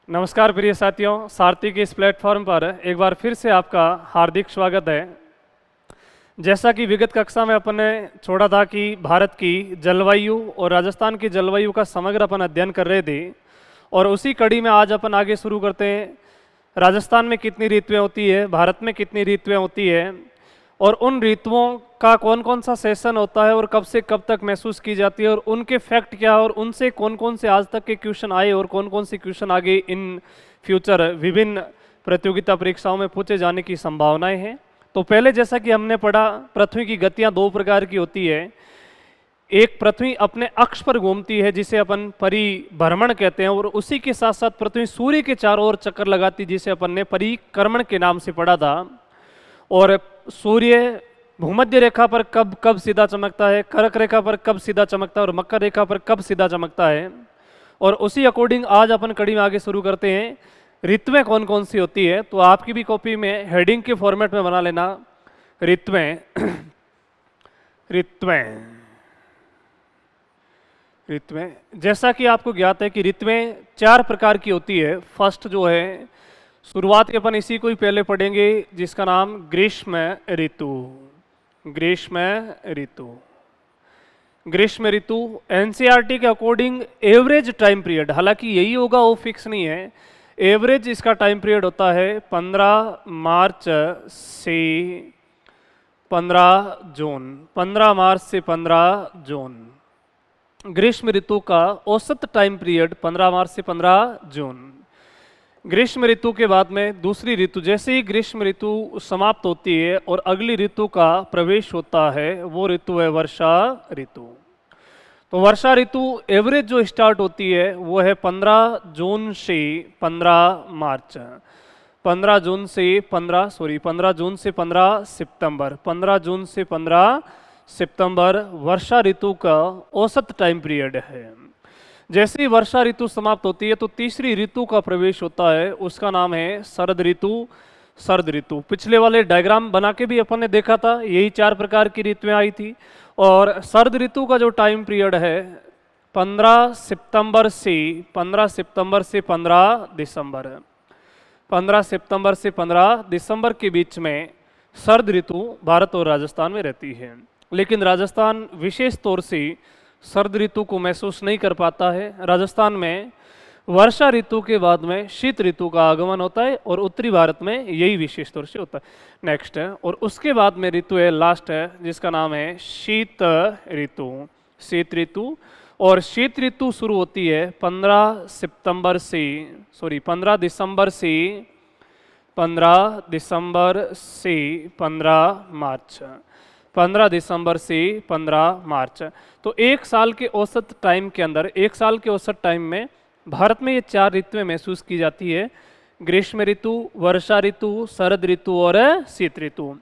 नमस्कार प्रिय साथियों, सारथी के इस प्लेटफॉर्म पर एक बार फिर से आपका हार्दिक स्वागत है। जैसा कि विगत कक्षा में अपन ने छोड़ा था कि भारत की जलवायु और राजस्थान की जलवायु का समग्र अपन अध्ययन कर रहे थे, और उसी कड़ी में आज अपन आगे शुरू करते हैं। राजस्थान में कितनी ऋतुएं होती है, भारत में कितनी ऋतुएं होती है, और उन ऋतुओं का कौन कौन सा सेशन होता है और कब से कब तक महसूस की जाती है, और उनके फैक्ट क्या है, और उनसे कौन कौन से आज तक के क्वेश्चन आए और कौन कौन से क्वेश्चन आगे इन फ्यूचर विभिन्न प्रतियोगिता परीक्षाओं में पूछे जाने की संभावनाएं हैं। तो पहले जैसा कि हमने पढ़ा, पृथ्वी की गतियां दो प्रकार की होती है। एक, पृथ्वी अपने अक्ष पर घूमती है जिसे अपन परिभ्रमण कहते हैं, और उसी के साथ साथ पृथ्वी सूर्य के चारों ओर चक्कर लगाती जिसे अपन ने परिक्रमण के नाम से पढ़ा था। और सूर्य भूमध्य रेखा पर कब कब सीधा चमकता है, कर्क रेखा पर कब सीधा चमकता है, और मकर रेखा पर कब सीधा चमकता है। और उसी अकॉर्डिंग आज अपन कड़ी में आगे शुरू करते हैं। ऋतुएं कौन कौन सी होती है, तो आपकी भी कॉपी में हेडिंग के फॉर्मेट में बना लेना ऋतुएं। ऋतुएं ऋतुएं जैसा कि आपको ज्ञात है कि ऋतुएं चार प्रकार की होती है। फर्स्ट जो है, शुरुआत अपन इसी को ही पहले पढ़ेंगे, जिसका नाम ग्रीष्म ऋतु। ग्रीष्म ऋतु ग्रीष्म ऋतु एनसीईआरटी के अकॉर्डिंग एवरेज टाइम पीरियड, हालांकि यही होगा वो फिक्स नहीं है, एवरेज इसका टाइम पीरियड होता है 15 मार्च से 15 जून। 15 मार्च से 15 जून ग्रीष्म ऋतु का औसत टाइम पीरियड 15 मार्च से 15 जून। ग्रीष्म ऋतु के बाद में दूसरी ऋतु, जैसे ही ग्रीष्म ऋतु समाप्त होती है और अगली ऋतु का प्रवेश होता है, वो ऋतु है वर्षा ऋतु। तो वर्षा ऋतु एवरेज जो स्टार्ट होती है वो है 15 जून से 15 मार्च। 15 जून से 15 सितंबर। 15 जून से 15 सितंबर वर्षा ऋतु का औसत टाइम पीरियड है। जैसे ही वर्षा ऋतु समाप्त होती है तो तीसरी ऋतु का प्रवेश होता है, उसका नाम है शरद ऋतु। शरद ऋतु पिछले वाले डायग्राम बना के भी अपन ने देखा था, यही चार प्रकार की ऋतुएं आई थी। और शरद ऋतु का जो टाइम पीरियड है 15 सितंबर से 15 दिसंबर। 15 सितंबर से 15 दिसंबर के बीच में शरद ऋतु भारत और राजस्थान में रहती है। लेकिन राजस्थान विशेष तौर से शरद ऋतु को महसूस नहीं कर पाता है। राजस्थान में वर्षा ऋतु के बाद में शीत ऋतु का आगमन होता है, और उत्तरी भारत में यही विशेष तौर से होता है। नेक्स्ट है, और उसके बाद में ऋतु है लास्ट है, जिसका नाम है शीत ऋतु। शीत ऋतु, और शीत ऋतु शुरू होती है 15 दिसंबर से 15 मार्च। 15 दिसंबर से 15 मार्च। तो एक साल के औसत टाइम के अंदर, एक साल के औसत टाइम में भारत में ये चार ऋतुएं महसूस की जाती है: ग्रीष्म ऋतु, वर्षा ऋतु, शरद ऋतु और शीत ऋतु।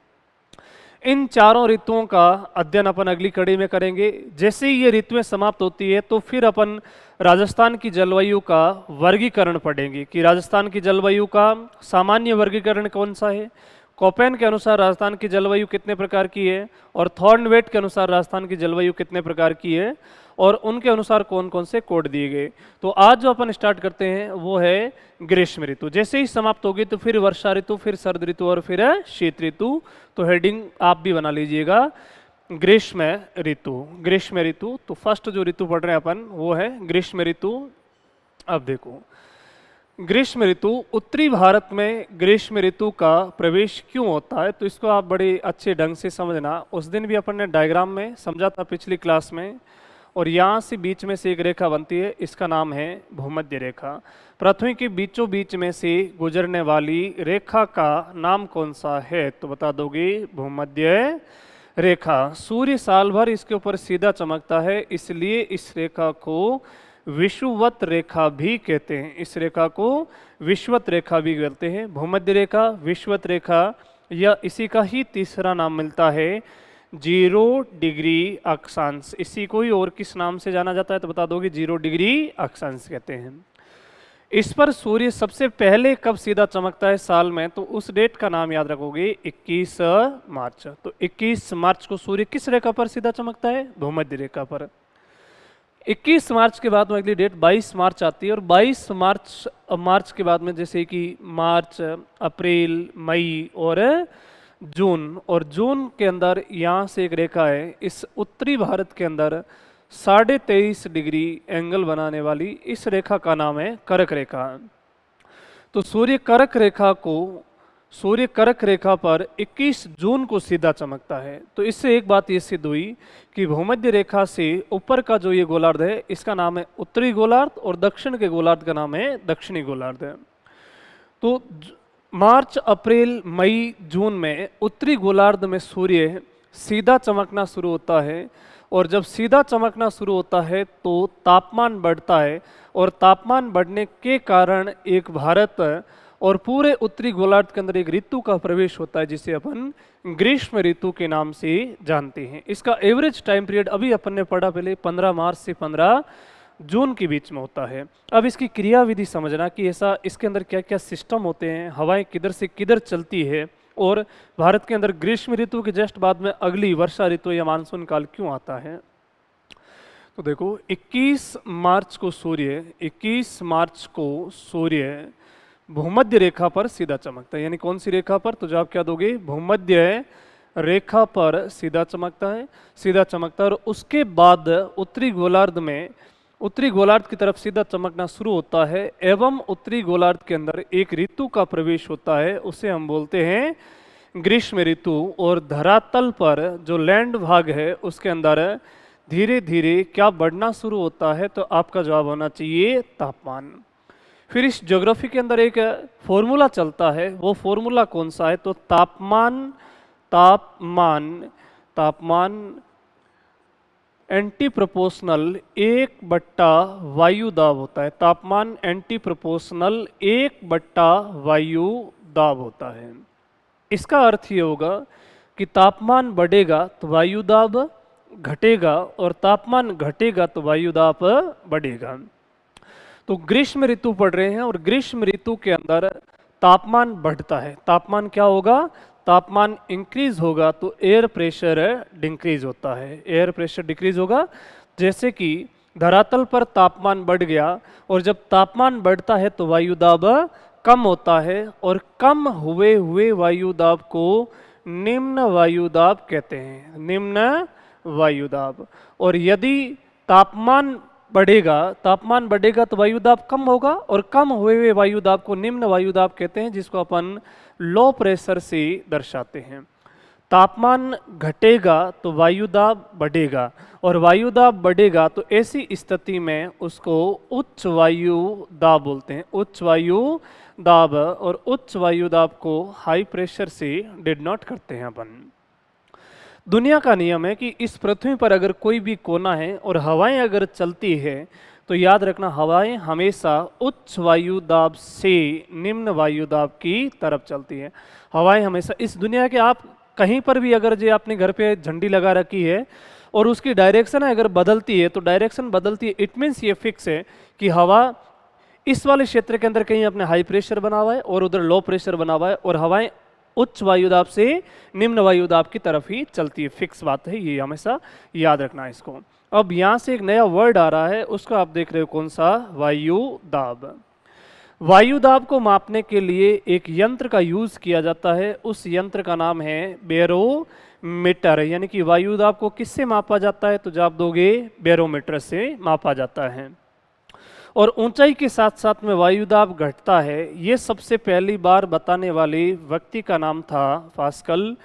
इन चारों ऋतुओं का अध्ययन अपन अगली कड़ी में करेंगे। जैसे ही ये ऋतुएं समाप्त होती है तो फिर अपन राजस्थान की जलवायु का वर्गीकरण पढ़ेंगे कि राजस्थान की जलवायु का सामान्य वर्गीकरण कौन सा है, कोपेन के अनुसार राजस्थान की जलवायु कितने प्रकार की है, और थॉर्नवेट के अनुसार राजस्थान की जलवायु कितने प्रकार की है, और उनके अनुसार कौन कौन से कोड दिए गए। तो आज जो अपन स्टार्ट करते हैं वो है ग्रीष्म ऋतु। जैसे ही समाप्त होगी तो फिर वर्षा ऋतु, फिर शरद ऋतु और फिर शीत ऋतु। तो हेडिंग आप भी बना लीजिएगा ग्रीष्म ऋतु। ग्रीष्म ऋतु, तो फर्स्ट जो ऋतु पढ़ रहे हैं अपन वो है ग्रीष्म ऋतु। अब देखो, ग्रीष्म ऋतु, उत्तरी भारत में ग्रीष्म ऋतु का प्रवेश क्यों होता है, तो इसको आप बड़े अच्छे ढंग से समझना। उस दिन भी अपन ने डायग्राम में समझा था पिछली क्लास में। और यहाँ से बीच में से एक रेखा बनती है, इसका नाम है भूमध्य रेखा। पृथ्वी के बीचों बीच में से गुजरने वाली रेखा का नाम कौन सा है, तो बता दोगे भूमध्य रेखा। सूर्य साल भर इसके ऊपर सीधा चमकता है, इसलिए इस रेखा को विषुवत रेखा भी कहते हैं। इस रेखा को विषुवत रेखा भी कहते हैं। भूमध्य रेखा, विषुवत रेखा, या इसी का ही तीसरा नाम मिलता है 0 डिग्री अक्षांश। इसी को ही और किस नाम से जाना जाता है, तो बता दोगे 0 डिग्री अक्षांश कहते हैं। इस पर सूर्य सबसे पहले कब सीधा चमकता है साल में, तो उस डेट का नाम याद रखोगे 21 मार्च। तो 21 मार्च को सूर्य किस रेखा पर सीधा चमकता है, भूमध्य रेखा पर। 21 मार्च के बाद में अगली डेट 22 मार्च आती है, और 22 मार्च के बाद में जैसे कि मार्च, अप्रैल, मई और जून, और जून के अंदर यहाँ से एक रेखा है, इस उत्तरी भारत के अंदर 23.5 डिग्री एंगल बनाने वाली इस रेखा का नाम है कर्क रेखा। तो सूर्य कर्क रेखा पर 21 जून को सीधा चमकता है। तो इससे एक बात ये सिद्ध हुई कि भूमध्य रेखा से ऊपर का जो ये गोलार्ध है इसका नाम है उत्तरी गोलार्ध, और दक्षिण के गोलार्ध का नाम है दक्षिणी गोलार्ध। तो मार्च, अप्रैल, मई, जून में उत्तरी गोलार्ध में सूर्य सीधा चमकना शुरू होता है, और जब सीधा चमकना शुरू होता है तो तापमान बढ़ता है, और तापमान बढ़ने के कारण एक भारत और पूरे उत्तरी गोलार्ध के अंदर एक ऋतु का प्रवेश होता है जिसे अपन ग्रीष्म ऋतु के नाम से जानते हैं। इसका एवरेज टाइम पीरियड अभी अपन ने पढ़ा पहले 15 मार्च से 15 जून के बीच में होता है। अब इसकी क्रियाविधि समझना कि ऐसा इसके अंदर क्या क्या सिस्टम होते हैं, हवाएं किधर से किधर चलती है, और भारत के अंदर ग्रीष्म ऋतु के जस्ट बाद में अगली वर्षा ऋतु या मानसून काल क्यों आता है। तो देखो 21 मार्च को सूर्य भूमध्य रेखा पर सीधा चमकता है, यानी कौन सी रेखा पर, तो जवाब क्या दोगे, भूमध्य रेखा पर सीधा चमकता है। और उसके बाद उत्तरी गोलार्ध की तरफ सीधा चमकना शुरू होता है, एवं उत्तरी गोलार्ध के अंदर एक ऋतु का प्रवेश होता है, उसे हम बोलते हैं ग्रीष्म ऋतु। और धरातल पर जो लैंड भाग है उसके अंदर धीरे धीरे क्या बढ़ना शुरू होता है, तो आपका जवाब होना चाहिए तापमान। फिर इस ज्योग्राफी के अंदर एक फॉर्मूला चलता है, वो फॉर्मूला कौन सा है, तो तापमान एंटी प्रोपोर्शनल 1/, वायु दाब होता है। तापमान एंटी प्रोपोर्शनल 1/, वायु दाब होता है। इसका अर्थ ये होगा कि तापमान बढ़ेगा तो वायु दाब घटेगा, और तापमान घटेगा तो वायु दाब बढ़ेगा। तो ग्रीष्म ऋतु पढ़ रहे हैं, और ग्रीष्म ऋतु के अंदर तापमान बढ़ता है। तापमान क्या होगा, तापमान इंक्रीज होगा तो एयर प्रेशर डिक्रीज होता है, एयर प्रेशर डिक्रीज होगा। जैसे कि धरातल पर तापमान बढ़ गया, और जब तापमान बढ़ता है तो वायु दाब कम होता है, और कम हुए वायु दाब को निम्न वायु दाब कहते हैं, निम्न वायु दाब। और यदि तापमान बढ़ेगा तो वायु दाब कम होगा, और कम हुए वायु दाब को निम्न वायु दाब कहते हैं, जिसको अपन लो प्रेशर से दर्शाते हैं। तापमान घटेगा तो वायु दाब बढ़ेगा, और वायु दाब बढ़ेगा तो ऐसी स्थिति में उसको उच्च वायु दाब बोलते हैं, उच्च वायु दाब। और उच्च वायु दाब को हाई प्रेशर से डिनोट करते हैं अपन। दुनिया का नियम है कि इस पृथ्वी पर अगर कोई भी कोना है और हवाएं अगर चलती है तो याद रखना हवाएं हमेशा उच्च वायु दाब से निम्न वायु दाब की तरफ चलती है। हवाएं हमेशा इस दुनिया के, आप कहीं पर भी अगर जो आपने घर पे झंडी लगा रखी है और उसकी डायरेक्शन अगर बदलती है तो डायरेक्शन बदलती है, इट मीन्स ये फिक्स है कि हवा इस वाले क्षेत्र के अंदर कहीं अपने हाई प्रेशर बना हुआ है और उधर लो प्रेशर बना हुआ है, और हवाएं उच्च वायुदाब से निम्न वायुदाब की तरफ ही चलती है। फिक्स बात है, ये हमेशा याद रखना है इसको। अब यहाँ से एक नया वर्ड आ रहा है, उसको आप देख रहे हो कौन सा, वायुदाब। वायुदाब को मापने के लिए एक यंत्र का यूज किया जाता है, उस यंत्र का नाम है बैरोमीटर। यानी कि वायुदाब को किससे मापा जाता है, तो जवाब दोगे बैरोमीटर से मापा जाता है। और ऊंचाई के साथ साथ में वायुदाब घटता है, ये सबसे पहली बार बताने वाले व्यक्ति का नाम था पास्कल।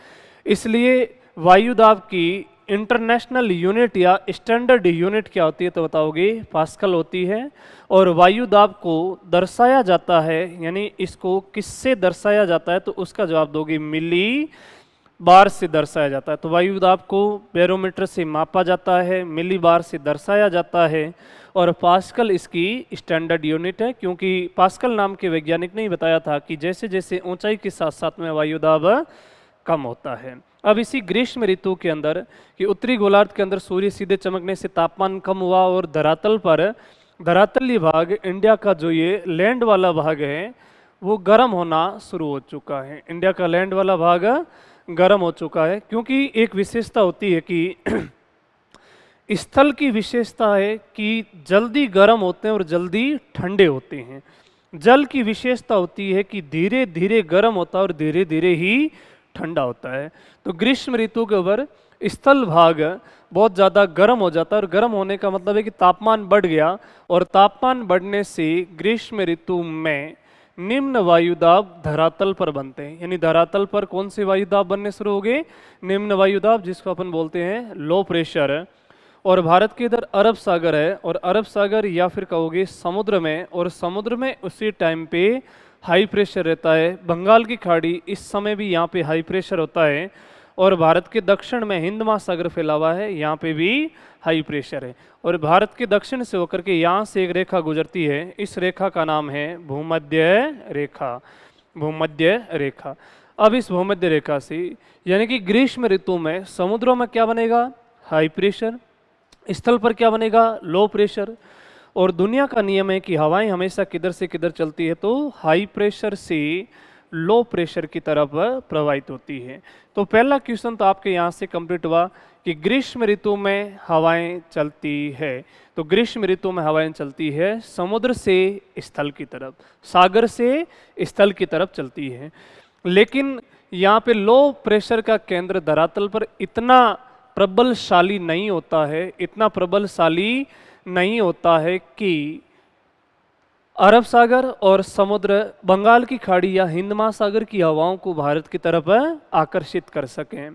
इसलिए वायुदाब की इंटरनेशनल यूनिट या स्टैंडर्ड यूनिट क्या होती है, तो बताओगे पास्कल होती है। और वायुदाब को दर्शाया जाता है, यानी इसको किससे दर्शाया जाता है, तो उसका जवाब दोगे मिली बार से दर्शाया जाता है। तो वायुदाब को बैरोमीटर से मापा जाता है, मिली बार से दर्शाया जाता है, और पास्कल इसकी स्टैंडर्ड यूनिट है, क्योंकि पास्कल नाम के वैज्ञानिक ने ही बताया था कि जैसे जैसे ऊंचाई के साथ साथ में वायुदाब कम होता है। अब इसी ग्रीष्म ऋतु के अंदर कि उत्तरी गोलार्ध के अंदर सूर्य सीधे चमकने से तापमान कम हुआ, और धरातलीय भाग इंडिया का जो ये लैंड वाला भाग है वो गर्म होना शुरू हो चुका है। इंडिया का लैंड वाला भाग गर्म हो चुका है, क्योंकि एक विशेषता होती है कि स्थल की विशेषता है कि जल्दी गर्म होते हैं और जल्दी ठंडे होते हैं। जल की विशेषता होती है कि धीरे धीरे गर्म होता है और धीरे धीरे ही ठंडा होता है। तो ग्रीष्म ऋतु के ऊपर स्थल भाग बहुत ज़्यादा गर्म हो जाता है, और गर्म होने का मतलब है कि तापमान बढ़ गया, और तापमान बढ़ने से ग्रीष्म ऋतु में निम्न वायुदाब धरातल पर बनते हैं। यानी धरातल पर कौन से वायुदाब बनने शुरू हो गए? निम्न वायुदाब, जिसको अपन बोलते हैं लो प्रेशर। और भारत के इधर अरब सागर है, और अरब सागर या फिर कहोगे समुद्र में, और समुद्र में उसी टाइम पे हाई प्रेशर रहता है। बंगाल की खाड़ी इस समय भी यहाँ पे हाई प्रेशर होता है, और भारत के दक्षिण में हिंद महासागर फैला हुआ है, यहाँ पे भी हाई प्रेशर है। और भारत के दक्षिण से होकर के यहाँ से एक रेखा गुजरती है, इस रेखा का नाम है भूमध्य रेखा। भूमध्य रेखा। अब इस भूमध्य रेखा से यानी कि ग्रीष्म ऋतु में समुद्रों में क्या बनेगा? High pressure. स्थल पर क्या बनेगा? Low pressure. और दुनिया का नियम है कि हवाएं हमेशा किधर से किधर चलती है? तो हाई प्रेशर से लो प्रेशर की तरफ प्रवाहित होती है। तो पहला क्वेश्चन तो आपके यहाँ से कंप्लीट हुआ कि ग्रीष्म ऋतु में हवाएं चलती है। तो ग्रीष्म ऋतु में हवाएं चलती है समुद्र से स्थल की तरफ, सागर से स्थल की तरफ चलती है। लेकिन यहाँ पे लो प्रेशर का केंद्र धरातल पर इतना प्रबलशाली नहीं होता है, इतना प्रबलशाली नहीं होता है कि अरब सागर और समुद्र, बंगाल की खाड़ी या हिंद महासागर की हवाओं को भारत की तरफ आकर्षित कर सकें।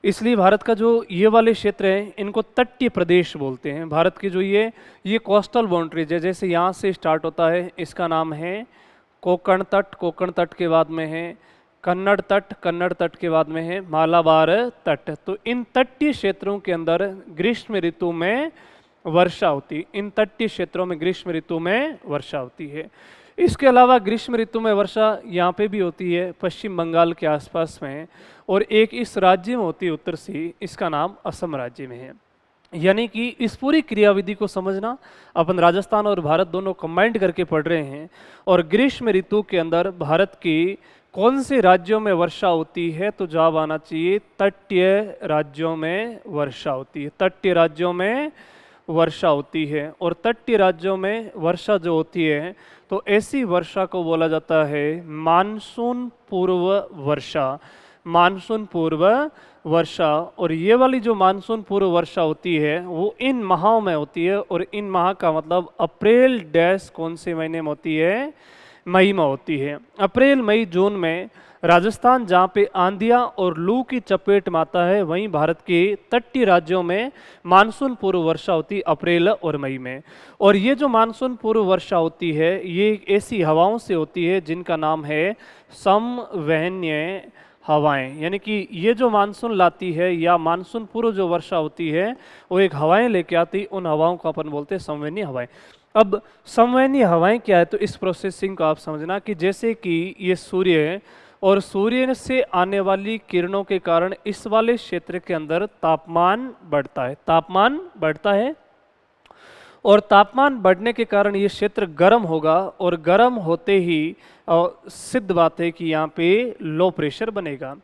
इसलिए भारत का जो ये वाले क्षेत्र हैं इनको तटीय प्रदेश बोलते हैं। भारत की जो ये कोस्टल बाउंड्रीज है, जैसे यहाँ से स्टार्ट होता है, इसका नाम है कोंकण तट, कोंकण तट के बाद में है कन्नड़ तट, कन्नड़ तट के बाद में है मालाबार तट। तो इन तटीय क्षेत्रों के अंदर ग्रीष्म ऋतु में वर्षा होती, इन तटीय क्षेत्रों में ग्रीष्म ऋतु में वर्षा होती है। इसके अलावा ग्रीष्म ऋतु में वर्षा यहाँ पे भी होती है पश्चिम बंगाल के आसपास में, और एक इस राज्य में होती है उत्तर से, इसका नाम असम राज्य में है। यानी कि इस पूरी क्रियाविधि को समझना, अपन राजस्थान और भारत दोनों कंबाइंड करके पढ़ रहे हैं। और ग्रीष्म ऋतु के अंदर भारत की कौन से राज्यों में वर्षा होती है? तो जवाब आना चाहिए तटीय राज्यों में वर्षा होती है। तटीय राज्यों में वर्षा होती है, और तटीय राज्यों में वर्षा जो होती है तो ऐसी वर्षा को बोला जाता है मानसून पूर्व वर्षा। मानसून पूर्व वर्षा। और ये वाली जो मानसून पूर्व वर्षा होती है वो इन माहों में होती है, और इन माह का मतलब अप्रैल डैश कौन से महीने में होती है? मई में होती है। अप्रैल मई जून में राजस्थान जहाँ पे आंधियाँ और लू की चपेट में आता है, वहीं भारत के तटीय राज्यों में मानसून पूर्व वर्षा होती अप्रैल और मई में। और ये जो मानसून पूर्व वर्षा होती है ये ऐसी हवाओं से होती है जिनका नाम है समवहनीय हवाएं। यानी कि ये जो मानसून लाती है या मानसून पूर्व जो वर्षा होती है वो एक हवाएं लेके आती, उन हवाओं को अपन बोलते हैं समवहनीय हवाएं। अब समवहनीय हवाएं क्या है? तो इस प्रोसेसिंग को आप समझना कि जैसे कि ये सूर्य है, और सूर्य से आने वाली किरणों के कारण इस वाले क्षेत्र के अंदर तापमान बढ़ता है, तापमान बढ़ता है, और तापमान बढ़ने के कारण ये क्षेत्र गर्म होगा, और गर्म होते ही सिद्ध बात है कि यहाँ पे लो प्रेशर बनेगा,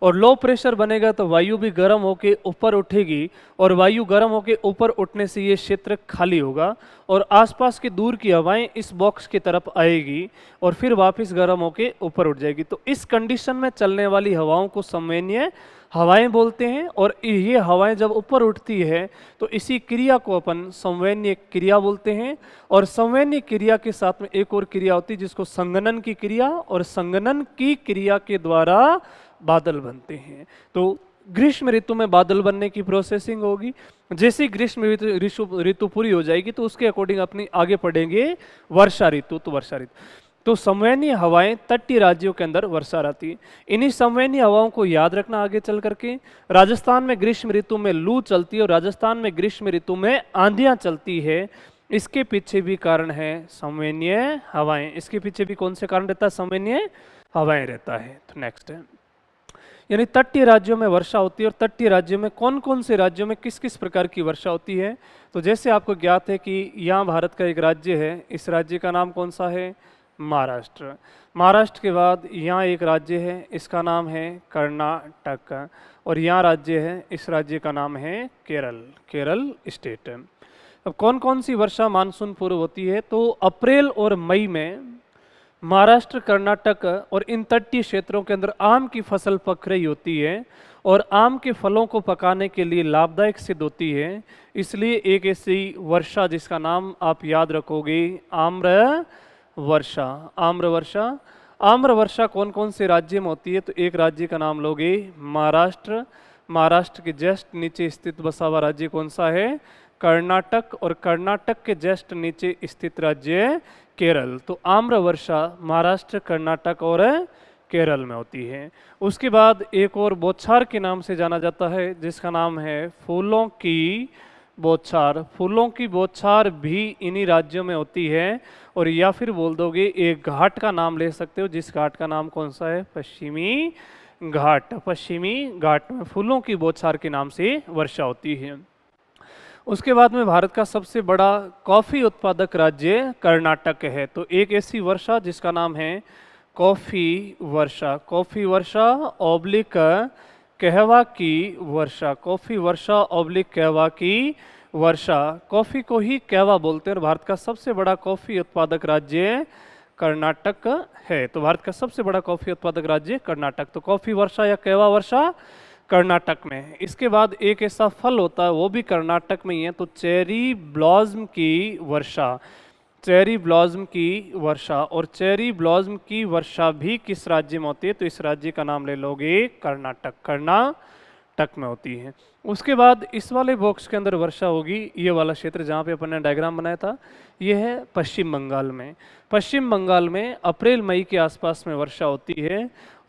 और लो प्रेशर बनेगा तो वायु भी गर्म होके ऊपर उठेगी, और वायु गर्म होके ऊपर उठने से ये क्षेत्र खाली होगा, और आसपास की दूर की हवाएं इस बॉक्स की तरफ आएगी और फिर वापस गर्म होके ऊपर उठ जाएगी। तो इस कंडीशन में चलने वाली हवाओं को समवहनीय हवाएं बोलते हैं। और ये हवाएं जब ऊपर उठती है तो इसी क्रिया को अपन संवहनीय क्रिया बोलते हैं। और संवहनीय क्रिया के साथ में एक और क्रिया होती है जिसको संघनन की क्रिया, और संघनन की क्रिया के द्वारा बादल बनते हैं। तो ग्रीष्म ऋतु में बादल बनने की प्रोसेसिंग होगी। जैसे ग्रीष्म ऋतु पूरी हो जाएगी तो उसके अकॉर्डिंग अपनी आगे पढ़ेंगे वर्षा ऋतु। तो वर्षा ऋतु तो संवहनीय हवाएं तटीय राज्यों के अंदर वर्षा रहती है। इन्हीं संवहनीय हवाओं को याद रखना आगे चल करके। राजस्थान में ग्रीष्म ऋतु में लू चलती है और राजस्थान में ग्रीष्म ऋतु में आंधियां चलती है। इसके पीछे भी कारण है संवहनीय हवाएं। इसके पीछे भी कौन से कारण रहता है? संवहनीय हवाएं रहता है। तो नेक्स्ट है, यानी तटीय राज्यों में वर्षा होती है। और तटीय राज्यों में कौन कौन से राज्यों में किस किस प्रकार की वर्षा होती है? तो जैसे आपको ज्ञात है कि यहाँ भारत का एक राज्य है, इस राज्य का नाम कौन सा है? महाराष्ट्र। महाराष्ट्र के बाद यहाँ एक राज्य है, इसका नाम है कर्नाटक, और यहाँ राज्य है, इस राज्य का नाम है केरल, केरल स्टेट। अब कौन कौन सी वर्षा मानसून पूर्व होती है? तो अप्रैल और मई में महाराष्ट्र, कर्नाटक और इन तटीय क्षेत्रों के अंदर आम की फसल पक रही होती है और आम के फलों को पकाने के लिए लाभदायक सिद्ध होती है। इसलिए एक ऐसी वर्षा जिसका नाम आप याद रखोगे, आम्र वर्षा। आम्र वर्षा, आम्र वर्षा कौन कौन से राज्य में होती है? तो एक राज्य का नाम लोगे महाराष्ट्र, महाराष्ट्र के जस्ट नीचे स्थित बसा हुआ राज्य कौन सा है? कर्नाटक, और कर्नाटक के जस्ट नीचे स्थित राज्य केरल। तो आम्र वर्षा महाराष्ट्र, कर्नाटक और केरल में होती है। उसके बाद एक और बौछार के नाम से जाना जाता है जिसका नाम है फूलों की बौछार। फूलों की बौछार भी इन्हीं राज्यों में होती है। और या फिर बोल दोगे एक घाट का नाम ले सकते हो, जिस घाट का नाम कौन सा है? पश्चिमी घाट। पश्चिमी घाट में फूलों की बौछार के नाम से वर्षा होती है। उसके बाद में भारत का सबसे बड़ा कॉफ़ी उत्पादक राज्य कर्नाटक है। तो एक ऐसी वर्षा जिसका नाम है कॉफ़ी वर्षा। कॉफ़ी वर्षा ऑब्लिक कहवा की वर्षा। कॉफ़ी वर्षा ऑब्लिक कहवा की वर्षा। कॉफ़ी को ही कहवा बोलते हैं और भारत का सबसे बड़ा कॉफ़ी उत्पादक राज्य कर्नाटक है। तो भारत का सबसे बड़ा कॉफ़ी उत्पादक राज्य कर्नाटक। तो कॉफ़ी वर्षा या कहवा वर्षा कर्नाटक में। इसके बाद एक ऐसा फल होता है, वो भी कर्नाटक में ही है, तो चेरी ब्लॉसम की वर्षा। चेरी ब्लॉसम की वर्षा, और चेरी ब्लॉसम की वर्षा भी किस राज्य में होती है? तो इस राज्य का नाम ले लोगे कर्नाटक। कर्नाटक में होती है। उसके बाद इस वाले बॉक्स के अंदर वर्षा होगी, ये वाला क्षेत्र जहाँ पे अपन ने डायग्राम बनाया था, ये है पश्चिम बंगाल में। पश्चिम बंगाल में अप्रैल मई के आसपास में वर्षा होती है,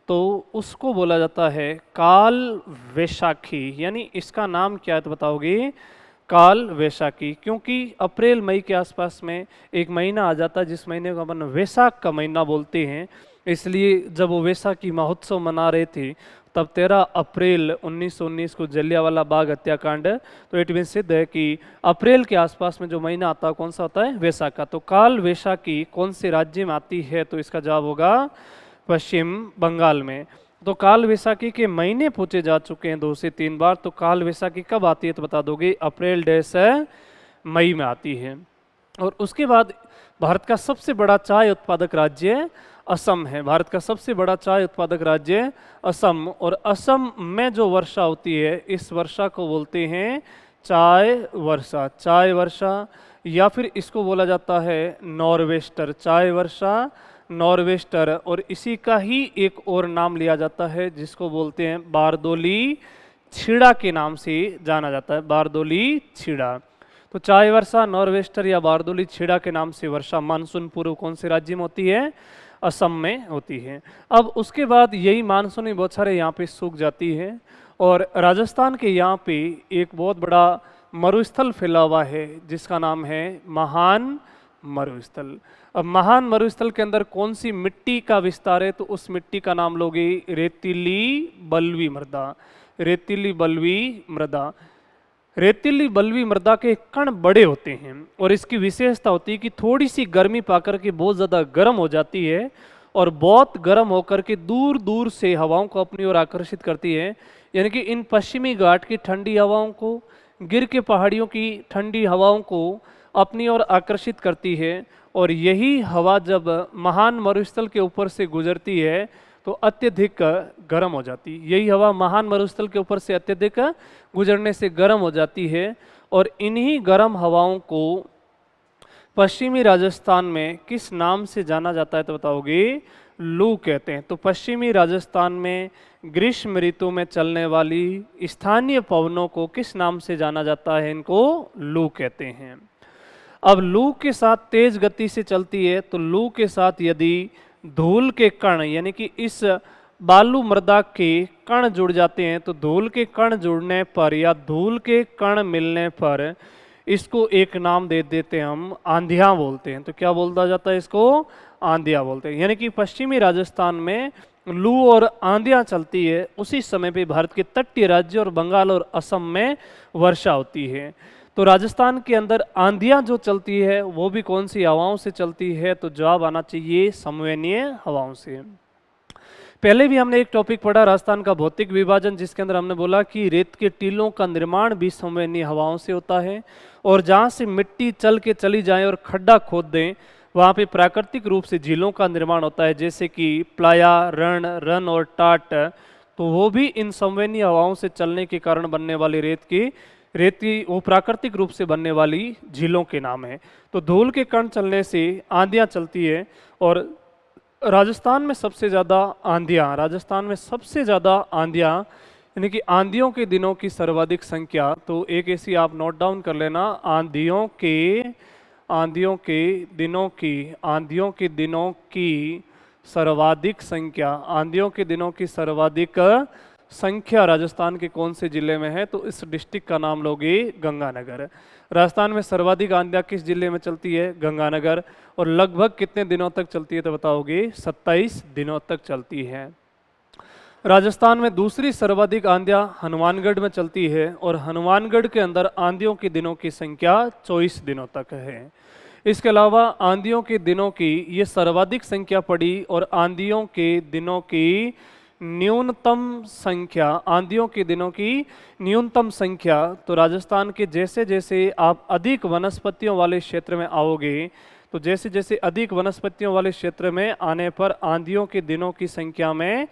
तो उसको बोला जाता है काल वैशाखी। यानी इसका नाम क्या है तो बताओगे? काल वैशाखी। क्योंकि अप्रैल मई के आसपास में एक महीना आ जाता है जिस महीने को अपन वैशाख का महीना बोलते हैं। इसलिए जब वो वैशाखी महोत्सव मना रहे थे तब 13 अप्रैल 1919 को जलियांवाला बाग हत्याकांड, तो इट मीन सिद्ध है कि अप्रैल के आसपास में जो महीना आता है कौन सा होता है? वैशाख का। तो काल वैशाखी कौन से राज्य में आती है? तो इसका जवाब होगा पश्चिम बंगाल में। तो काल वैशाखी के महीने पूछे जा चुके हैं 2 से 3 बार। तो काल वैशाखी कब आती है तो बता दोगे? अप्रैल से मई में आती है। और उसके बाद भारत का सबसे बड़ा चाय उत्पादक राज्य असम है। भारत का सबसे बड़ा चाय उत्पादक राज्य असम, और असम में जो वर्षा होती है इस वर्षा को बोलते हैं चाय वर्षा। चाय वर्षा, या फिर इसको बोला जाता है नॉर्वेस्टर। चाय वर्षा, नॉर्वेस्टर। और इसी का ही एक और नाम लिया जाता है जिसको बोलते हैं बारदोली छीड़ा के नाम से जाना जाता है। बारदोली छीड़ा। तो चाय वर्षा, नॉर्वेस्टर या बारदोली छीड़ा के नाम से वर्षा मानसून पूर्व कौन से राज्य में होती है? असम में होती है। अब उसके बाद यही मानसूनी बौछारें यहाँ पे सूख जाती है, और राजस्थान के यहाँ पे एक बहुत बड़ा मरुस्थल फैला हुआ है जिसका नाम है महान मरुस्थल। अब महान मरुस्थल के अंदर कौन सी मिट्टी का विस्तार है? तो उस मिट्टी का नाम लोगे रेतीली बलवी मृदा। रेतीली बलवी मृदा। रेतीली बलवी मृदा के कण बड़े होते हैं और इसकी विशेषता होती है कि थोड़ी सी गर्मी पाकर के बहुत ज़्यादा गर्म हो जाती है और बहुत गर्म होकर के दूर दूर से हवाओं को अपनी ओर आकर्षित करती है। यानी कि इन पश्चिमी घाट की ठंडी हवाओं को, गिर के पहाड़ियों की ठंडी हवाओं को अपनी ओर आकर्षित करती है, और यही हवा जब महान मरुस्थल के ऊपर से गुजरती है तो अत्यधिक गर्म हो जाती है। यही हवा महान मरुस्थल के ऊपर से अत्यधिक गुजरने से गर्म हो जाती है, और इन्हीं गर्म हवाओं को पश्चिमी राजस्थान में किस नाम से जाना जाता है तो बताओगे? लू कहते हैं। तो पश्चिमी राजस्थान में ग्रीष्म ऋतु में चलने वाली स्थानीय पवनों को किस नाम से जाना जाता है? इनको लू कहते हैं। अब लू के साथ तेज गति से चलती है, तो लू के साथ यदि धूल के कण यानी कि इस बालू मृदा के कण जुड़ जाते हैं, तो धूल के कण जुड़ने पर या धूल के कण मिलने पर इसको एक नाम दे देते हैं, हम आंधियाँ बोलते हैं। तो क्या बोलता जाता है? इसको आंधियाँ बोलते हैं। यानी कि पश्चिमी राजस्थान में लू और आंधियाँ चलती है, उसी समय पे भारत के तटीय राज्य और बंगाल और असम में वर्षा होती है। तो राजस्थान के अंदर आंधियां जो चलती है वो भी कौन सी हवाओं से चलती है? तो जवाब आना चाहिए संवहनीय हवाओं से। पहले भी हमने एक टॉपिक पढ़ा राजस्थान का भौतिक विभाजन, जिसके अंदर हमने बोला कि रेत के टीलों का निर्माण भी संवहनीय हवाओं से होता है, और जहाँ से मिट्टी चल के चली जाए और खड्डा खोद दें वहाँ पे प्राकृतिक रूप से झीलों का निर्माण होता है, जैसे कि प्लाया, रण, रन और टाट। तो वो भी इन संवहनीय हवाओं से चलने के कारण बनने वाली रेत की वो प्राकृतिक रूप से बनने वाली झीलों के नाम है। तो धूल के कण चलने से आंधियाँ चलती है, और राजस्थान में सबसे ज़्यादा आंधियाँ यानी कि आंधियों के दिनों की सर्वाधिक संख्या, तो एक ऐसी आप नोट डाउन कर लेना, आंधियों के दिनों की सर्वाधिक संख्या राजस्थान के कौन से जिले में है? तो इस डिस्ट्रिक्ट का नाम लोगे गंगानगर। राजस्थान में सर्वाधिक आंधियाँ किस जिले में चलती है? गंगानगर। और लगभग कितने दिनों तक चलती है? तो बताओगे 27 दिनों तक चलती है। राजस्थान में दूसरी सर्वाधिक आंधियाँ हनुमानगढ़ में चलती है, और हनुमानगढ़ के अंदर आंधियों के दिनों की संख्या 24 दिनों तक है। इसके अलावा आंधियों के दिनों की ये सर्वाधिक संख्या पड़ी, और आंधियों के दिनों की न्यूनतम संख्या, तो राजस्थान के जैसे जैसे आप अधिक वनस्पतियों वाले क्षेत्र में आओगे, तो जैसे जैसे अधिक वनस्पतियों वाले क्षेत्र में आने पर आंधियों के दिनों की संख्या में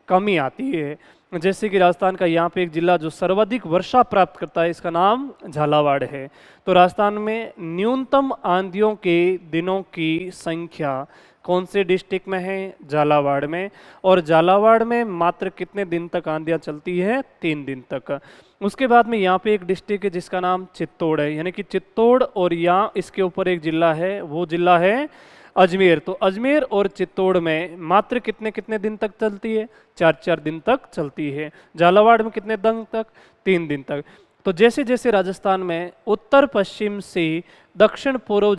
कमी आती है। जैसे कि राजस्थान का यहाँ पे एक जिला जो सर्वाधिक वर्षा प्राप्त करता है, इसका नाम झालावाड़ है। तो राजस्थान में न्यूनतम आंधियों के दिनों की संख्या कौन से डिस्ट्रिक्ट में है? झालावाड़ में। और झालावाड़ में मात्र कितने दिन तक आंधियाँ चलती है? 3 दिन तक। उसके बाद में यहाँ पे एक डिस्ट्रिक्ट है जिसका नाम चित्तौड़ है, यानी कि चित्तौड़, और यहाँ इसके ऊपर एक जिला है, वो जिला है अजमेर। तो अजमेर और चित्तौड़ में मात्र कितने कितने दिन तक चलती है? 4-4 दिन तक चलती है। झालावाड़ में कितने दिन तक? 3 दिन तक। तो जैसे जैसे राजस्थान में उत्तर पश्चिम से दक्षिण पूर्व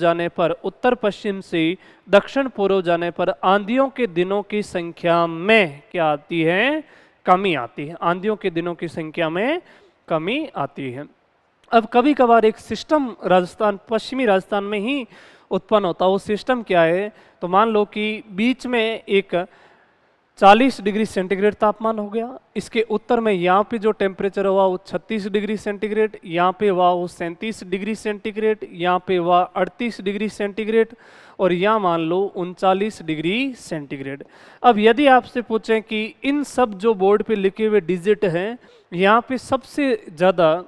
जाने पर आंधियों के दिनों की संख्या में क्या आती है? कमी आती है। आंधियों के दिनों की संख्या में कमी आती है। अब कभी कभार एक सिस्टम पश्चिमी राजस्थान में ही उत्पन्न होता है। वो सिस्टम क्या है? तो मान लो कि बीच में एक 40 डिग्री सेंटीग्रेड तापमान हो गया, इसके उत्तर में यहाँ पे जो टेम्परेचर हुआ वो 36 डिग्री सेंटीग्रेड, यहाँ पे हुआ वो 37 डिग्री सेंटीग्रेड, यहाँ पे हुआ 38 डिग्री सेंटीग्रेड, और यहाँ मान लो 39 डिग्री सेंटीग्रेड। अब यदि आपसे पूछें कि इन सब जो बोर्ड पे लिखे हुए डिजिट हैं, यहाँ पे सबसे ज़्यादा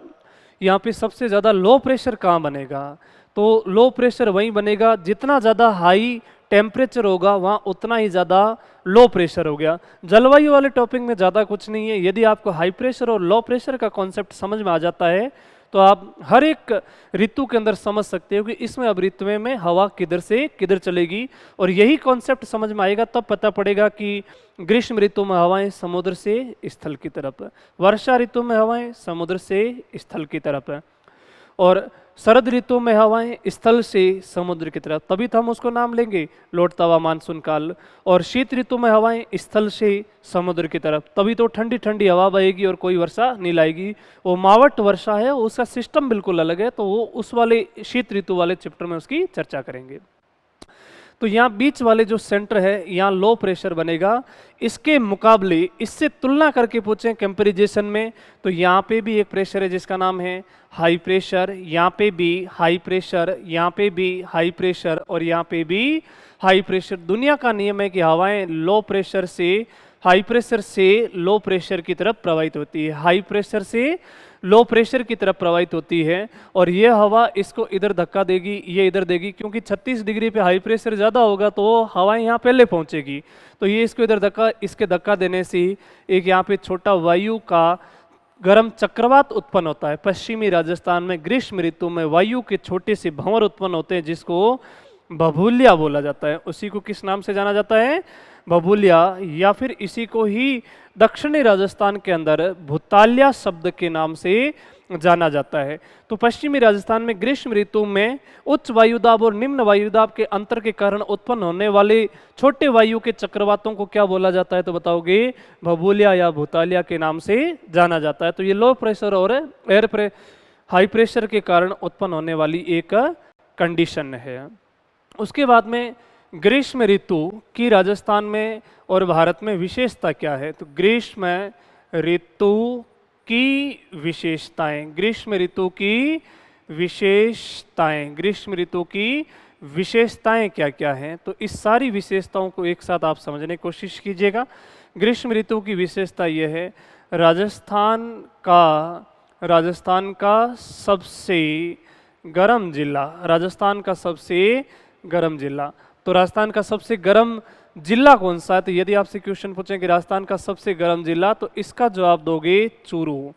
लो प्रेशर कहाँ बनेगा? तो लो प्रेशर वहीं बनेगा, जितना ज़्यादा हाई टेम्परेचर होगा वहाँ उतना ही ज़्यादा लो प्रेशर हो गया। जलवायु वाले टॉपिक में ज़्यादा कुछ नहीं है। यदि आपको हाई प्रेशर और लो प्रेशर का कॉन्सेप्ट समझ में आ जाता है तो आप हर एक ऋतु के अंदर समझ सकते हो कि इसमें अब ऋतु में हवा किधर से किधर चलेगी, और यही कॉन्सेप्ट समझ में आएगा तब पता पड़ेगा कि ग्रीष्म ऋतु में हवाएं समुद्र से स्थल की तरफ, वर्षा ऋतु में हवाएं समुद्र से स्थल की तरफ, और शरद ऋतु में हवाएं स्थल से समुद्र की तरफ, तभी तो हम उसको नाम लेंगे लौटता हुआ मानसून काल। और शीत ऋतु में हवाएं स्थल से समुद्र की तरफ, तभी तो ठंडी ठंडी हवा बहेगी और कोई वर्षा नहीं लाएगी। वो मावट वर्षा है, उसका सिस्टम बिल्कुल अलग है, तो वो उस वाले शीत ऋतु वाले चैप्टर में उसकी चर्चा करेंगे। तो यहाँ बीच वाले जो सेंटर है यहाँ लो प्रेशर बनेगा। इसके मुकाबले इससे तुलना करके पूछें कंपैरिजन में, तो यहाँ पे भी एक प्रेशर है जिसका नाम है हाई प्रेशर, यहाँ पे भी हाई प्रेशर, यहाँ पे भी हाई प्रेशर, और यहाँ पे भी हाई प्रेशर। दुनिया का नियम है कि हवाएं हाई प्रेशर से लो प्रेशर की तरफ प्रवाहित होती है, हाई प्रेशर से लो प्रेशर की तरफ प्रवाहित होती है, और ये हवा इसको इधर धक्का देगी, ये इधर देगी, क्योंकि 36 डिग्री पे हाई प्रेशर ज़्यादा होगा तो हवाएं यहाँ पहले पहुँचेगी, तो ये इसको इधर इसके धक्का देने से एक यहाँ पे छोटा वायु का गर्म चक्रवात उत्पन्न होता है। पश्चिमी राजस्थान में ग्रीष्म ऋतु में वायु के छोटे से भंवर उत्पन्न होते हैं जिसको बबूलिया बोला जाता है। उसी को किस नाम से जाना जाता है? बबूलिया, या फिर इसी को ही दक्षिणी राजस्थान के अंदर भूताल्या शब्द के नाम से जाना जाता है। तो पश्चिमी राजस्थान में ग्रीष्म ऋतु में उच्च वायुदाब और निम्न वायुदाब के अंतर के कारण उत्पन्न होने वाले छोटे वायु के चक्रवातों को क्या बोला जाता है? तो बताओगे बबूलिया या भूताल्या के नाम से जाना जाता है। तो ये लो प्रेशर और हाई प्रेशर के कारण उत्पन्न होने वाली एक कंडीशन है। उसके बाद में ग्रीष्म ऋतु की राजस्थान में और भारत में विशेषता क्या है? तो ग्रीष्म ऋतु की विशेषताएं, ग्रीष्म ऋतु की विशेषताएं, ग्रीष्म ऋतु की विशेषताएं क्या क्या हैं? तो इस सारी विशेषताओं को एक साथ आप समझने की कोशिश कीजिएगा। ग्रीष्म ऋतु की विशेषता यह है, राजस्थान का सबसे गर्म जिला, राजस्थान का सबसे गर्म जिला। तो राजस्थान का सबसे गर्म जिला कौन सा है? तो यदि आपसे क्वेश्चन पूछें कि राजस्थान का सबसे गर्म जिला, तो इसका जवाब दोगे चूरू।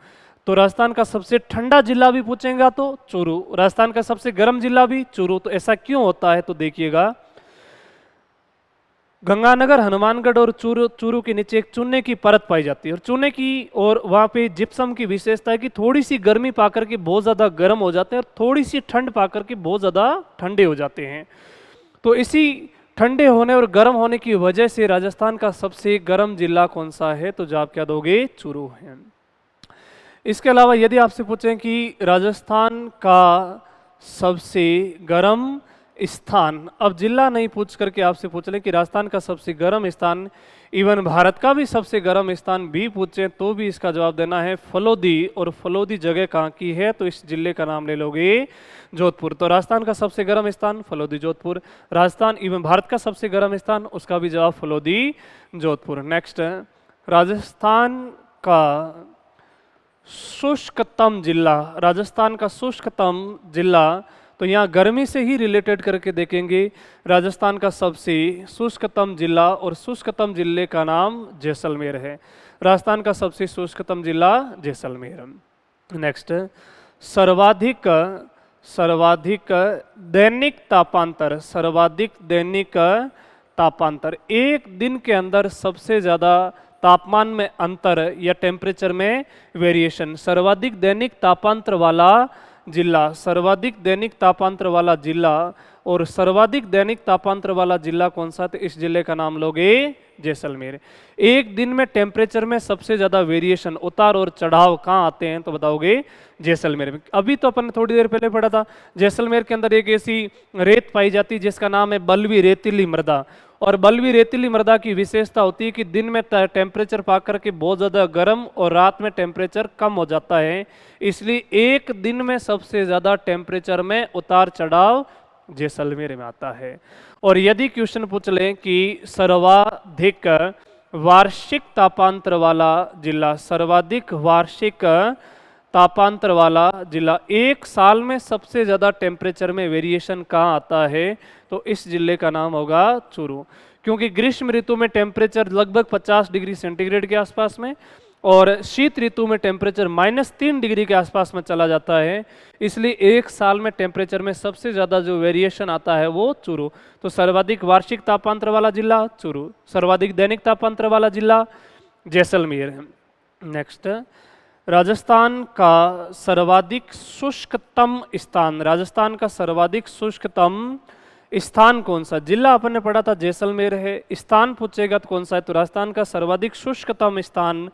तो राजस्थान का सबसे ठंडा जिला भी पूछेगा तो चूरू, राजस्थान का सबसे गर्म जिला भी चूरू। तो ऐसा क्यों होता है? तो देखिएगा, गंगानगर, हनुमानगढ़ और चूरू के नीचे एक चूने की परत पाई जाती है, और चूने की और वहाँ पे जिप्सम की विशेषता है कि थोड़ी सी गर्मी पाकर के बहुत ज़्यादा गर्म हो जाते हैं और थोड़ी सी ठंड पाकर के बहुत ज़्यादा ठंडे हो जाते हैं। तो इसी ठंडे होने और गर्म होने की वजह से राजस्थान का सबसे गर्म जिला कौन सा है? तो जवाब क्या दोगे? चूरू है। इसके अलावा यदि आपसे पूछें कि राजस्थान का सबसे गर्म स्थान, अब जिला नहीं पूछ करके आपसे पूछ लें कि राजस्थान का सबसे गर्म स्थान, इवन भारत का भी सबसे गर्म स्थान भी पूछें तो भी इसका जवाब देना है फलोदी। और फलोदी जगह कहाँ की है? तो इस जिले का नाम ले लोगे जोधपुर। तो राजस्थान का सबसे गर्म स्थान फलोदी जोधपुर, राजस्थान एवं भारत का सबसे गर्म स्थान, उसका भी जवाब फलोदी जोधपुर। नेक्स्ट, राजस्थान का शुष्कतम जिला, राजस्थान का शुष्कतम जिला, तो यहाँ गर्मी से ही रिलेटेड करके देखेंगे। राजस्थान का सबसे शुष्कतम जिला, और शुष्कतम जिले का नाम जैसलमेर है। राजस्थान का सबसे शुष्कतम जिला जैसलमेर। नेक्स्ट, सर्वाधिक दैनिक तापांतर, सर्वाधिक दैनिक तापांतर, एक दिन के अंदर सबसे ज़्यादा तापमान में अंतर या टेम्परेचर में वेरिएशन, सर्वाधिक दैनिक तापांतर वाला जिला, सर्वाधिक दैनिक तापांतर वाला जिला। और सर्वाधिक दैनिक तापांतर वाला जिला कौन सा? तो इस जिले का नाम लोगे जैसलमेर। एक दिन में टेम्परेचर में सबसे ज्यादा वेरिएशन, उतार और चढ़ाव कहाँ आते हैं? तो बताओगे जैसलमेर में। अभी तो अपन ने थोड़ी देर पहले पढ़ा था, जैसलमेर के अंदर एक ऐसी रेत पाई जाती है जिसका नाम है बलवी रेतीली मृदा। और बलवी रेतीली मृदा की विशेषता होती है कि दिन में टेम्परेचर पा करके बहुत ज़्यादा गर्म और रात में टेम्परेचर कम हो जाता है, इसलिए एक दिन में सबसे ज़्यादा टेम्परेचर में उतार चढ़ाव जैसलमेर में आता है। और यदि क्वेश्चन पूछ लें कि सर्वाधिक वार्षिक तापांतर वाला जिला, सर्वाधिक वार्षिक तापांतर वाला जिला, एक साल में सबसे ज़्यादा टेम्परेचर में वेरिएशन कहाँ आता है? तो इस जिले का नाम होगा चूरू। क्योंकि ग्रीष्म ऋतु में टेम्परेचर लगभग 50 डिग्री सेंटीग्रेड के आसपास में, और शीत ऋतु में टेम्परेचर -3 डिग्री के आसपास में चला जाता है, इसलिए एक साल में टेम्परेचर में सबसे ज़्यादा जो वेरिएशन आता है वो चूरू। तो सर्वाधिक वार्षिक तापांतर वाला जिला चूरू, सर्वाधिक दैनिक तापांतर वाला जिला जैसलमेर है। नेक्स्ट, राजस्थान का सर्वाधिक शुष्कतम स्थान, राजस्थान का सर्वाधिक शुष्कतम स्थान कौन सा? जिला अपन ने पढ़ा था जैसलमेर है, स्थान पूछेगा तो कौन सा है? तो राजस्थान का सर्वाधिक शुष्कतम स्थान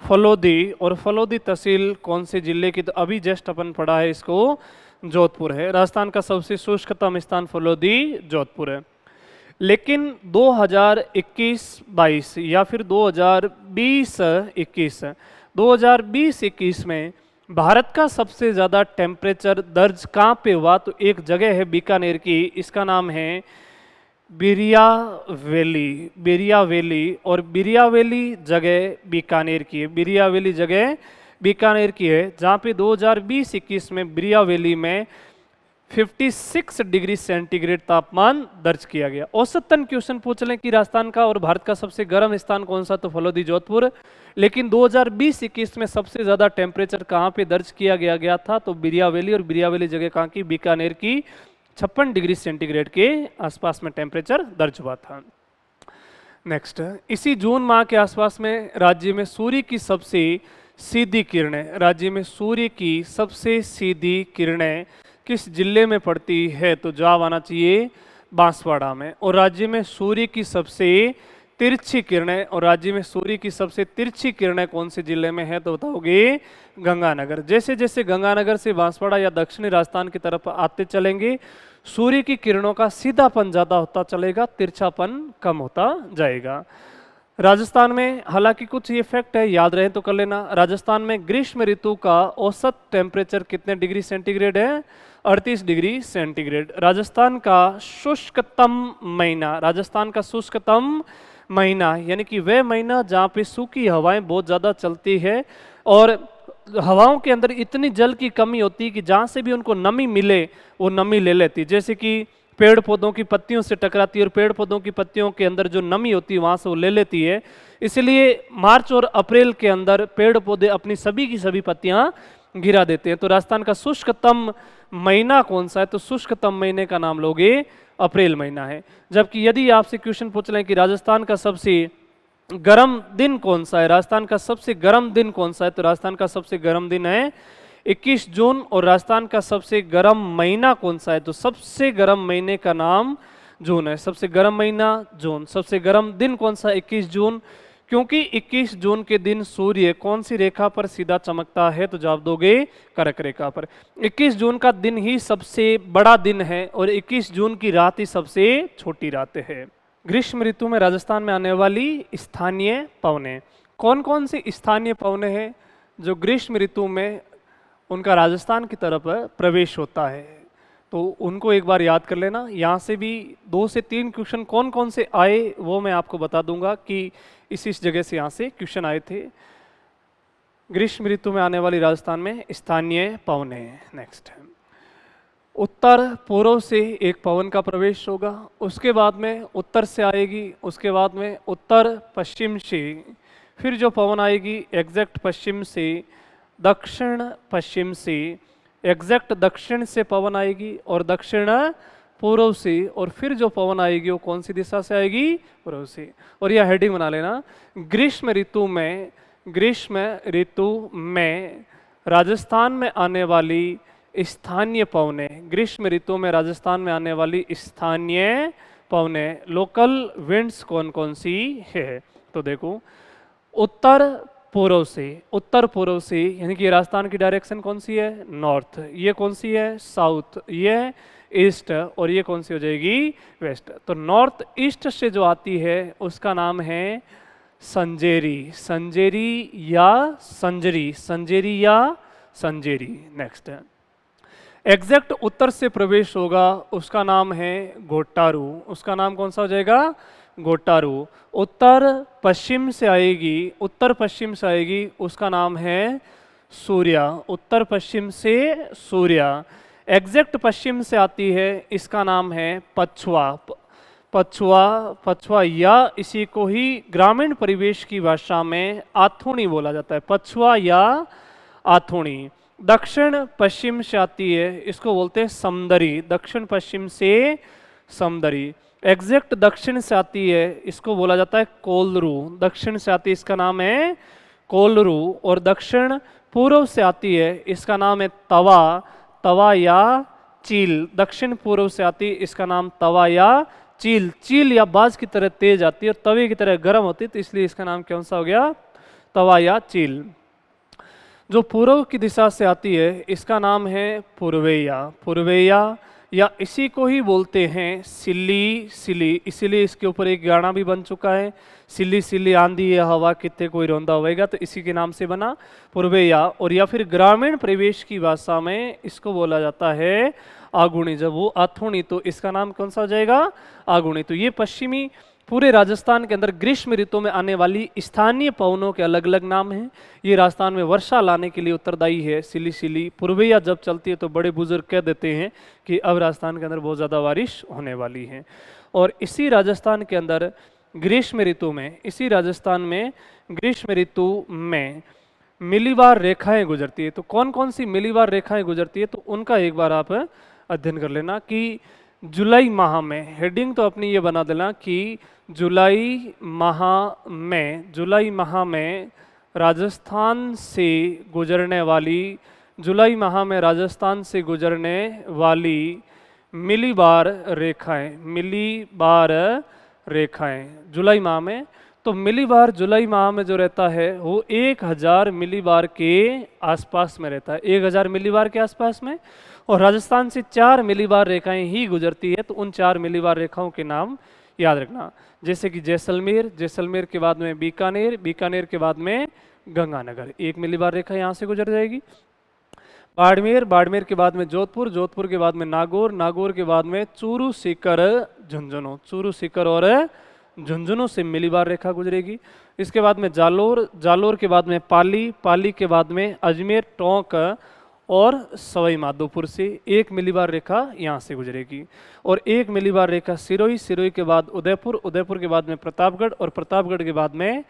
फलोदी, और फलोदी तहसील कौन से जिले की? तो अभी जस्ट अपन पढ़ा है इसको, जोधपुर है। राजस्थान का सबसे शुष्कतम स्थान फलोदी जोधपुर है। लेकिन 2021-22 या फिर 2020-21 में भारत का सबसे ज़्यादा टेम्परेचर दर्ज कहाँ पे हुआ? तो एक जगह है बीकानेर की, इसका नाम है बिरिया वैली, बिरिया वैली। और बिरिया वैली जगह बीकानेर की है, बिरिया वैली जगह बीकानेर की है, जहाँ पे 2020-21 में बिरिया वैली में 56 डिग्री सेंटीग्रेड तापमान दर्ज किया गया। औसतन क्वेश्चन पूछ लें कि राजस्थान का और भारत का सबसे गर्म स्थान कौन सा? तो फलोदी जोधपुर। लेकिन 2020-21 में सबसे ज़्यादा टेम्परेचर कहाँ पे दर्ज किया गया था? तो बिरिया वैली, और बिरिया वैली जगह कहाँ की? बीकानेर की। 56 डिग्री सेंटीग्रेड के आसपास में टेम्परेचर दर्ज हुआ था। नेक्स्ट, इसी जून माह के आसपास में राज्य में सूर्य की सबसे सीधी किरणें, राज्य में सूर्य की सबसे सीधी किरणें किस जिले में पड़ती है? तो जवाब आना चाहिए बांसवाड़ा में। और राज्य में सूर्य की सबसे तिरछी किरणें, और राज्य में सूर्य की सबसे तिरछी किरणें कौन से जिले में है, तो बताओगे गंगानगर। जैसे जैसे गंगानगर से बांसवाड़ा या दक्षिणी राजस्थान की तरफ आते चलेंगे, सूर्य की किरणों का सीधापन ज्यादा होता चलेगा, तिरछापन कम होता जाएगा। राजस्थान में हालांकि कुछ ये फैक्ट है, याद रहे तो कर लेना। राजस्थान में ग्रीष्म ऋतु का औसत टेम्परेचर कितने डिग्री सेंटीग्रेड है, 38 डिग्री सेंटीग्रेड। राजस्थान का शुष्कतम महीना, राजस्थान का शुष्कतम महीना यानी कि वह महीना जहाँ पे सूखी हवाएं बहुत ज़्यादा चलती है और हवाओं के अंदर इतनी जल की कमी होती है कि जहाँ से भी उनको नमी मिले वो नमी ले लेती, जैसे कि पेड़ पौधों की पत्तियों से टकराती है और पेड़ पौधों की पत्तियों के अंदर जो नमी होती है वहाँ से वो ले लेती है। इसलिए मार्च और अप्रैल के अंदर पेड़ पौधे अपनी सभी की सभी पत्तियाँ गिरा देते हैं। तो राजस्थान का शुष्कतम महीना कौन सा है, तो शुष्कतम महीने का नाम लोगे अप्रैल महीना है। जबकि यदि आपसे क्वेश्चन पूछ लें कि राजस्थान का सबसे गर्म दिन कौन सा है, राजस्थान का सबसे गर्म दिन कौन सा है, तो राजस्थान का सबसे गर्म दिन है 21 जून। और राजस्थान का सबसे गर्म महीना कौन सा है, तो सबसे गर्म महीने का नाम जून है। सबसे गर्म महीना जून। सबसे गर्म दिन कौन सा, 21 जून, क्योंकि 21 जून के दिन सूर्य कौन सी रेखा पर सीधा चमकता है, तो जवाब दोगे कर्क रेखा पर। 21 जून का दिन ही सबसे बड़ा दिन है और 21 जून की रात ही सबसे छोटी रात है। ग्रीष्म ऋतु में राजस्थान में आने वाली स्थानीय पवनें, कौन कौन सी स्थानीय पवनें हैं जो ग्रीष्म ऋतु में उनका राजस्थान की तरफ प्रवेश होता है, तो उनको एक बार याद कर लेना। यहाँ से भी 2 से 3 क्वेश्चन कौन कौन से आए वो मैं आपको बता दूंगा कि इस जगह से यहाँ से क्वेश्चन आए थे। ग्रीष्म ऋतु में आने वाली राजस्थान में स्थानीय पवनें। नेक्स्ट है, उत्तर पूर्व से एक पवन का प्रवेश होगा, उसके बाद में उत्तर से आएगी, उसके बाद में उत्तर पश्चिम से फिर जो पवन आएगी एग्जैक्ट पश्चिम से, दक्षिण पश्चिम से, एग्जैक्ट दक्षिण से पवन आएगी और दक्षिण पूर्व से, और फिर जो पवन आएगी वो कौन सी दिशा से आएगी, पूर्व से। और यह हेडिंग बना लेना, ग्रीष्म ऋतु में, ग्रीष्म ऋतु में राजस्थान में आने वाली स्थानीय पवनें, ग्रीष्म ऋतु में राजस्थान में आने वाली स्थानीय पवनें, लोकल विंड्स कौन कौन सी है, तो देखो उत्तर पूर्व से, उत्तर पूर्व से यानी कि राजस्थान की डायरेक्शन कौन सी है, नॉर्थ, ये कौन सी है, साउथ, ये ईस्ट, और ये कौन सी हो जाएगी, वेस्ट। तो नॉर्थ ईस्ट से जो आती है उसका नाम है संजेरी, संजेरी या संजरी, संजेरी या संजेरी। नेक्स्ट है, एग्जैक्ट उत्तर से प्रवेश होगा उसका नाम है गोटारू, उसका नाम कौन सा हो जाएगा, गोटारू। उत्तर पश्चिम से आएगी, उत्तर पश्चिम से आएगी, उसका नाम है सूर्या, उत्तर पश्चिम से सूर्या। एग्जैक्ट पश्चिम से आती है इसका नाम है पछुआ, पछुआ, पछुआ या इसी को ही ग्रामीण परिवेश की भाषा में आथुणी बोला जाता है, पछुआ या आथुणी। दक्षिण पश्चिम से आती है इसको बोलते हैं समदरी, दक्षिण पश्चिम से समदरी। एग्जैक्ट दक्षिण से आती है इसको बोला जाता है कोलरू, दक्षिण से आती है इसका नाम है कोलरू। और दक्षिण पूर्व से आती है इसका नाम है तवा, तवा या चील, दक्षिण पूर्व से आती है इसका नाम तवा या चील। चील या बाज की तरह तेज आती है और तवे की तरह गर्म होती है, तो इसलिए इसका नाम कौन सा हो गया, तवा या चील। जो पूर्व की दिशा से आती है इसका नाम है पूर्वेया, पूर्वेया या इसी को ही बोलते हैं सिल्ली, सिली, इसीलिए इसके ऊपर एक गाना भी बन चुका है, सिल्ली सिल्ली आंधी है हवा कितने कोई रोंदा होएगा, तो इसी के नाम से बना पूर्वेया। और या फिर ग्रामीण परिवेश की भाषा में इसको बोला जाता है आगुणी, जब वो आथुणी तो इसका नाम कौन सा हो जाएगा, आगुणी। तो ये पश्चिमी पूरे राजस्थान के अंदर ग्रीष्म ऋतु में आने वाली स्थानीय पवनों के अलग अलग नाम हैं। ये राजस्थान में वर्षा लाने के लिए उत्तरदायी है। सिली सिली पूर्वैया जब चलती है तो बड़े बुजुर्ग कह देते हैं कि अब राजस्थान के अंदर बहुत ज़्यादा बारिश होने वाली है। और इसी राजस्थान के अंदर ग्रीष्म ऋतु में, इसी राजस्थान में ग्रीष्म ऋतु में मिलीबार रेखाएं गुजरती है। तो कौन कौन सी मिलीबार रेखाएं गुजरती है, तो उनका एक बार आप अध्ययन कर लेना कि जुलाई माह में, हेडिंग तो अपनी ये बना देना कि जुलाई माह में, जुलाई माह में राजस्थान से गुजरने वाली, जुलाई माह में राजस्थान से गुजरने वाली मिलीबार रेखाएं, मिलीबार रेखाएं जुलाई माह में, तो मिलीबार जुलाई माह में जो रहता है वो 1000 मिलीबार के आसपास में रहता है, 1000 मिलीबार के आसपास में। और राजस्थान से 4 मिलीबार रेखाएं ही गुजरती है, तो उन 4 मिलीबार रेखाओं के नाम याद रखना, जैसे कि जैसलमेर, जैसलमेर के बाद में बीकानेर, बीकानेर के बाद में गंगानगर, 1 मिलीबार रेखा यहाँ से गुजर जाएगी। बाड़मेर, बाड़मेर के बाद में जोधपुर, जोधपुर के बाद में नागौर, नागौर के बाद में चूरू, सीकर, झुंझुनू, चूरू, सीकर और झुंझुनू से मिलीबार रेखा गुजरेगी। इसके बाद में जालोर, जालोर के बाद में पाली, पाली के बाद में अजमेर, टोंक और सवाई माधोपुर से 1 मिलीबार रेखा यहाँ से गुजरेगी। और 1 मिलीबार रेखा सिरोही, सिरोही के बाद उदयपुर, उदयपुर के बाद में प्रतापगढ़ और प्रतापगढ़ के बाद में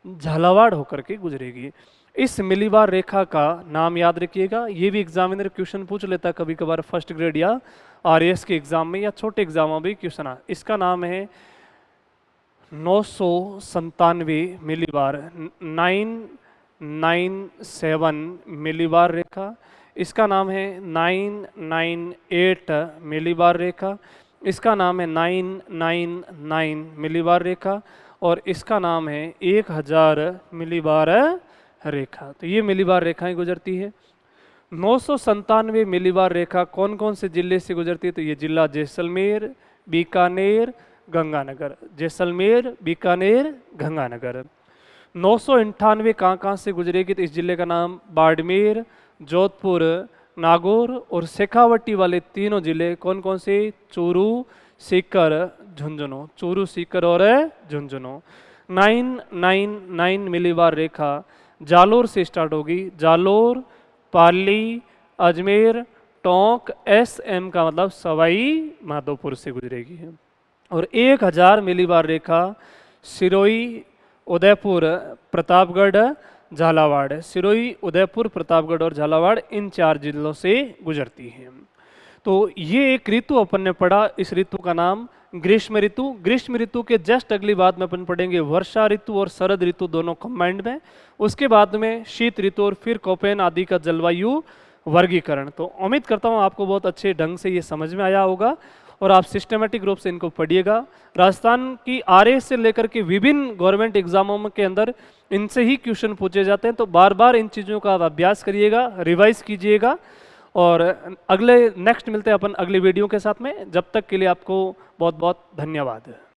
झालावाड़ होकर के गुजरेगी। इस मिलीबार रेखा का नाम याद रखिएगा, ये भी एग्जामिनर क्वेश्चन पूछ लेता है कभी कभार फर्स्ट ग्रेड या आरएएस के एग्जाम में या छोटे एग्जाम में भी क्वेश्चन आ। इसका नाम है 997 मिलीबार, 997 मिलीबार रेखा। इसका नाम है 998 मिलीबार रेखा। इसका नाम है 999 मिलीबार रेखा। और इसका नाम है 1000 मिलीबार रेखा। तो ये मिलीबार रेखाएं गुजरती है। 997 मिलीबार रेखा कौन कौन से जिले से गुजरती है? तो ये जिला जैसलमेर, बीकानेर, गंगानगर, जैसलमेर, बीकानेर, गंगानगर। 998 कहाँ से गुजरेगी? तो इस जिले का नाम बाड़मेर, जोधपुर, नागौर और शेखावटी वाले तीनों जिले कौन कौन से? चूरू, सीकर, झुंझुनू, चूरू, सीकर और झुंझुनू। 999 मिलीबार रेखा जालोर से स्टार्ट होगी, जालोर, पाली, अजमेर, टोंक, SM का मतलब सवाई माधोपुर से गुजरेगी। और 1000 मिलीबार रेखा सिरोही, उदयपुर, प्रतापगढ़, झालावाड़, सिरोही, उदयपुर, प्रतापगढ़ और झालावाड़ इन 4 जिलों से गुजरती है। तो ये एक ऋतु अपन ने पढ़ा, इस ऋतु का नाम ग्रीष्म ऋतु। ग्रीष्म ऋतु के जस्ट अगली बात में अपन पढ़ेंगे वर्षा ऋतु और शरद ऋतु दोनों कंबाइंड में। उसके बाद में शीत ऋतु और फिर कोपेन आदि का जलवायु वर्गीकरण। तो उम्मीद करता हूँ आपको बहुत अच्छे ढंग से ये समझ में आया होगा और आप सिस्टमेटिक रूप से इनको पढ़िएगा। राजस्थान की आरएएस से लेकर के विभिन्न गवर्नमेंट एग्जामों के अंदर इनसे ही क्वेश्चन पूछे जाते हैं, तो बार बार इन चीज़ों का आप अभ्यास करिएगा, रिवाइज कीजिएगा। और अगले नेक्स्ट मिलते हैं अपन अगले वीडियो के साथ में। जब तक के लिए आपको बहुत बहुत धन्यवाद।